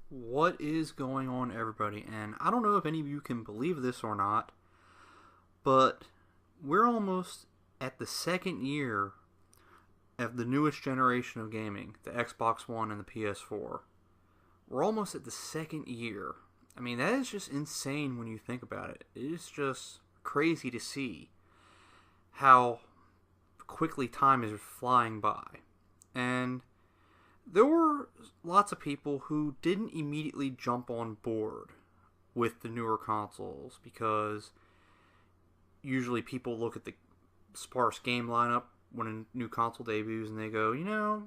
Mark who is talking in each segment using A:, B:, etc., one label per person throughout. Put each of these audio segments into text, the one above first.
A: What is going on, everybody? And I don't know if any of you can believe this or not, but we're almost at the second year of the newest generation of gaming, the Xbox One and the PS4. We're almost at the second year. I mean, that is just insane when you think about it. It is just crazy to see how quickly time is flying by. And there were lots of people who didn't immediately jump on board with the newer consoles because usually people look at the sparse game lineup when a new console debuts and they go,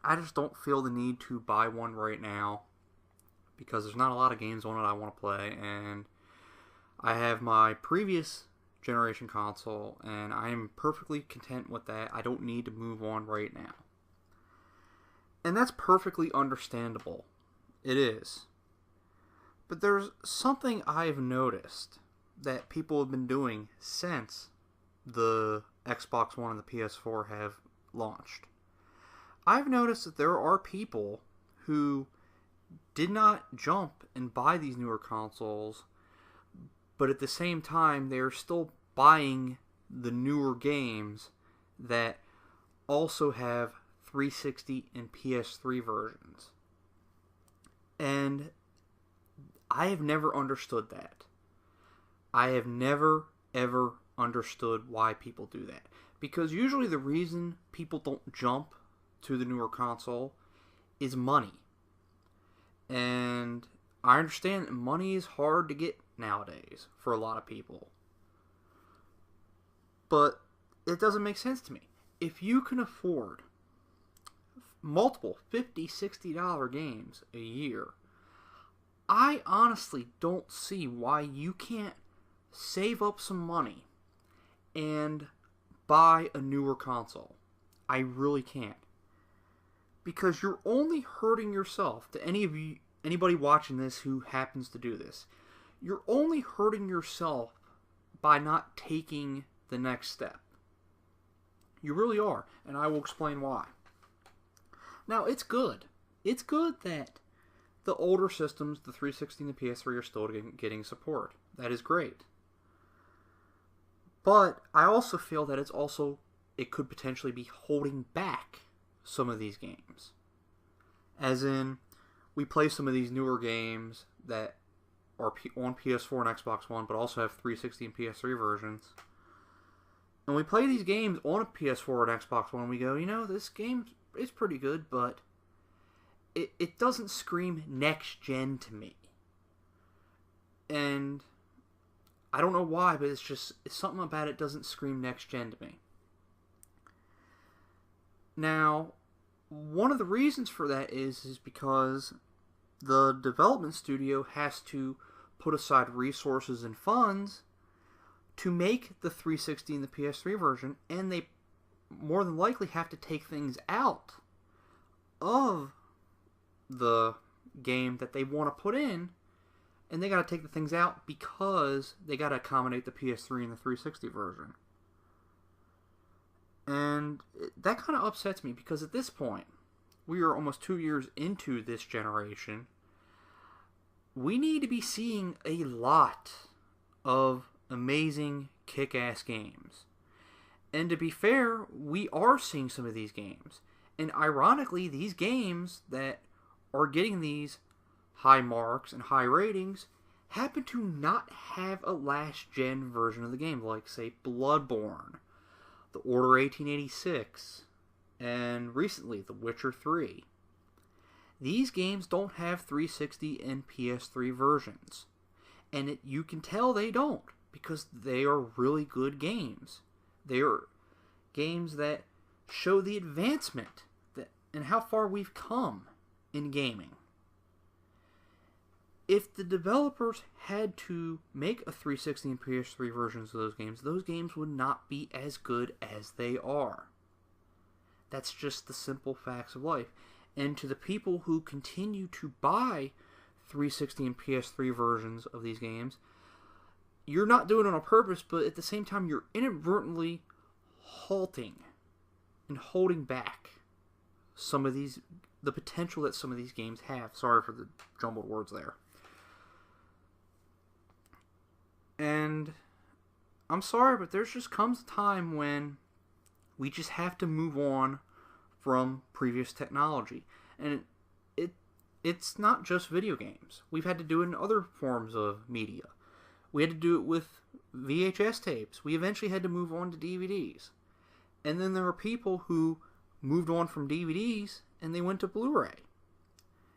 A: I just don't feel the need to buy one right now because there's not a lot of games on it I want to play, and I have my previous generation console and I am perfectly content with that. I don't need to move on right now. And that's perfectly understandable. It is. But there's something I've noticed that people have been doing since the Xbox One and the PS4 have launched. I've noticed that there are people who did not jump and buy these newer consoles, but at the same time they're still buying the newer games that also have 360 and PS3 versions. And I have never understood that. I have never, ever understood why people do that. Because usually the reason people don't jump to the newer console is money. And I understand that money is hard to get nowadays for a lot of people. But it doesn't make sense to me. If you can afford multiple $50, $60 games a year, I honestly don't see why you can't save up some money and buy a newer console. I really can't. Because you're only hurting yourself. To anybody watching this who happens to do this, you're only hurting yourself by not taking the next step. You really are, and I will explain why. Now, it's good. It's good that the older systems, the 360 and the PS3, are still getting support. That is great. But I also feel that it could potentially be holding back some of these games. As in, we play some of these newer games that are on PS4 and Xbox One, but also have 360 and PS3 versions. And we play these games on a PS4 and Xbox One, and we go, this game is pretty good, but it doesn't scream next gen to me. And I don't know why, but it's something about it doesn't scream next gen to me. Now, one of the reasons for that is because the development studio has to put aside resources and funds to make the 360 and the PS3 version, and they more than likely have to take things out of the game that they want to put in, and they got to take the things out because they got to accommodate the PS3 and the 360 version. And that kind of upsets me because at this point, we are almost 2 years into this generation. We need to be seeing a lot of amazing kick-ass games. And to be fair, we are seeing some of these games. And ironically, these games that are getting these high marks and high ratings happen to not have a last-gen version of the game, like, say, Bloodborne, The Order 1886, and recently, The Witcher 3. These games don't have 360 and PS3 versions. And you can tell they don't, because they are really good games. They are games that show the advancement and how far we've come in gaming. If the developers had to make a 360 and PS3 versions of those games would not be as good as they are. That's just the simple facts of life. And to the people who continue to buy 360 and PS3 versions of these games, you're not doing it on purpose, but at the same time, you're inadvertently halting and holding back some of these the potential that some of these games have. Sorry for the jumbled words there. And I'm sorry, but there just comes a time when we just have to move on from previous technology. And it's not just video games. We've had to do it in other forms of media. We had to do it with VHS tapes. We eventually had to move on to DVDs. And then there were people who moved on from DVDs and they went to Blu-ray.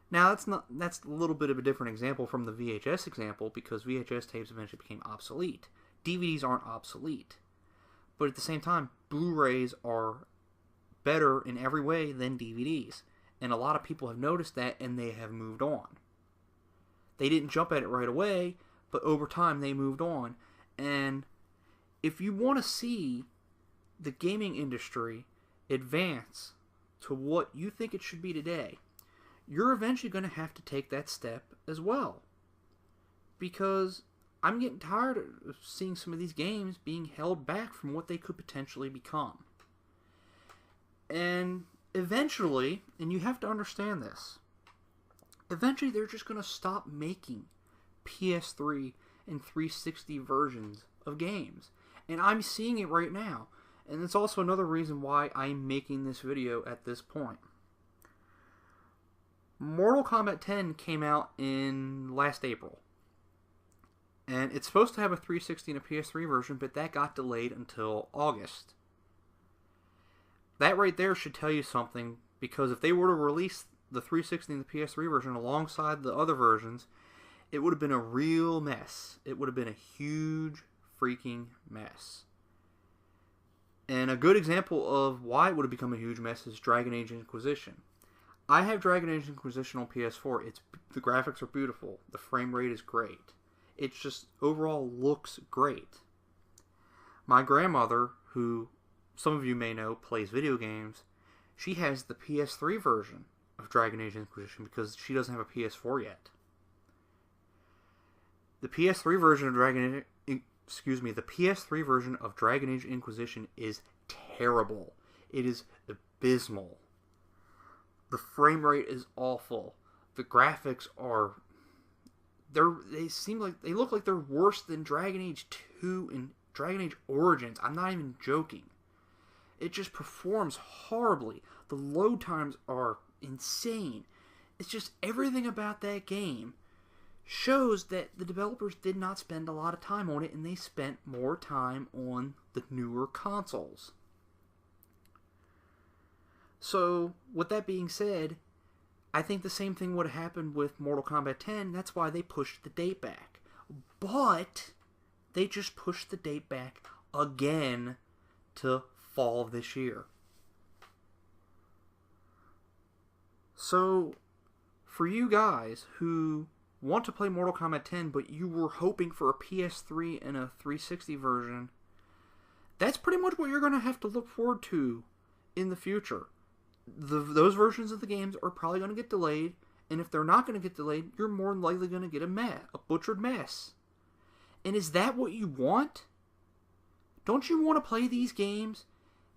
A: Now that's a little bit of a different example from the VHS example, because VHS tapes eventually became obsolete. DVDs aren't obsolete. But at the same time, Blu-rays are better in every way than DVDs. And a lot of people have noticed that, and they have moved on. They didn't jump at it right away, but over time they moved on. And if you want to see the gaming industry advance to what you think it should be today, you're eventually going to have to take that step as well. Because I'm getting tired of seeing some of these games being held back from what they could potentially become. And eventually, and you have to understand this, eventually they're just going to stop making PS3 and 360 versions of games. And I'm seeing it right now. And it's also another reason why I'm making this video at this point. Mortal Kombat 10 came out in last April. And it's supposed to have a 360 and a PS3 version, but that got delayed until August. That right there should tell you something, because if they were to release the 360 and the PS3 version alongside the other versions, it would have been a real mess. It would have been a huge freaking mess. And a good example of why it would have become a huge mess is Dragon Age Inquisition. I have Dragon Age Inquisition on PS4. The graphics are beautiful. The frame rate is great. It just overall looks great. My grandmother, who some of you may know plays video games, she has the PS3 version of Dragon Age Inquisition because she doesn't have a PS4 yet. The PS3 version of Dragon Age Inquisition is terrible. It is abysmal. The frame rate is awful. The graphics are they look like they're worse than Dragon Age 2 and Dragon Age Origins. I'm not even joking. It just performs horribly. The load times are insane. It's just everything about that game shows that the developers did not spend a lot of time on it, and they spent more time on the newer consoles. So, with that being said, I think the same thing would have happened with Mortal Kombat 10. That's why they pushed the date back. But they just pushed the date back again to fall of this year. So, for you guys who want to play Mortal Kombat 10, but you were hoping for a PS3 and a 360 version, that's pretty much what you're going to have to look forward to in the future. Those versions of the games are probably going to get delayed, and if they're not going to get delayed, you're more than likely going to get a butchered mess. And is that what you want? Don't you want to play these games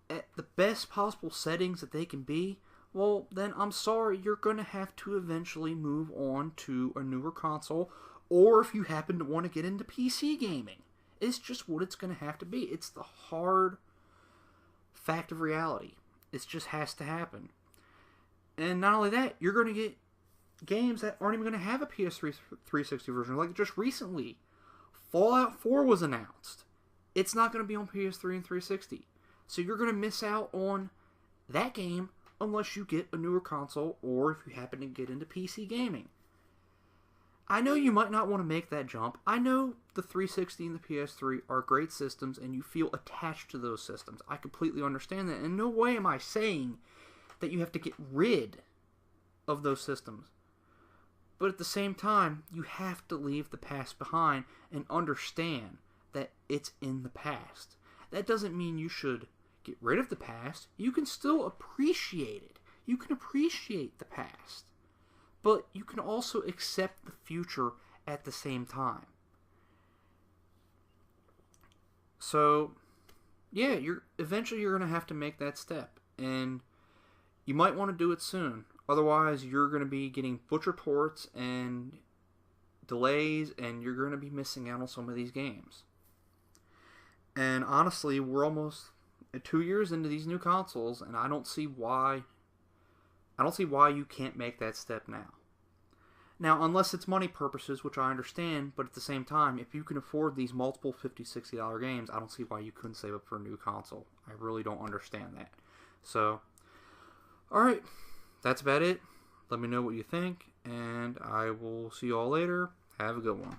A: at the best possible settings that they can be? Well, then I'm sorry, you're going to have to eventually move on to a newer console, or if you happen to want to get into PC gaming. It's just what it's going to have to be. It's the hard fact of reality. It just has to happen. And not only that, you're going to get games that aren't even going to have a PS3 360 version. Like just recently, Fallout 4 was announced. It's not going to be on PS3 and 360. So you're going to miss out on that game unless you get a newer console or if you happen to get into PC gaming. I know you might not want to make that jump. I know the 360 and the PS3 are great systems and you feel attached to those systems. I completely understand that. In no way am I saying that you have to get rid of those systems. But at the same time, you have to leave the past behind and understand that it's in the past. That doesn't mean you should get rid of the past. You can still appreciate it. You can appreciate the past. But you can also accept the future at the same time. So, yeah, eventually you're going to have to make that step. And you might want to do it soon. Otherwise, you're going to be getting butchered ports and delays, and you're going to be missing out on some of these games. And honestly, we're almost 2 years into these new consoles, and I don't see why you can't make that step now. Now, unless it's money purposes, which I understand, but at the same time, if you can afford these multiple $50, $60 games, I don't see why you couldn't save up for a new console. I really don't understand that. So, alright, that's about it. Let me know what you think, and I will see you all later. Have a good one.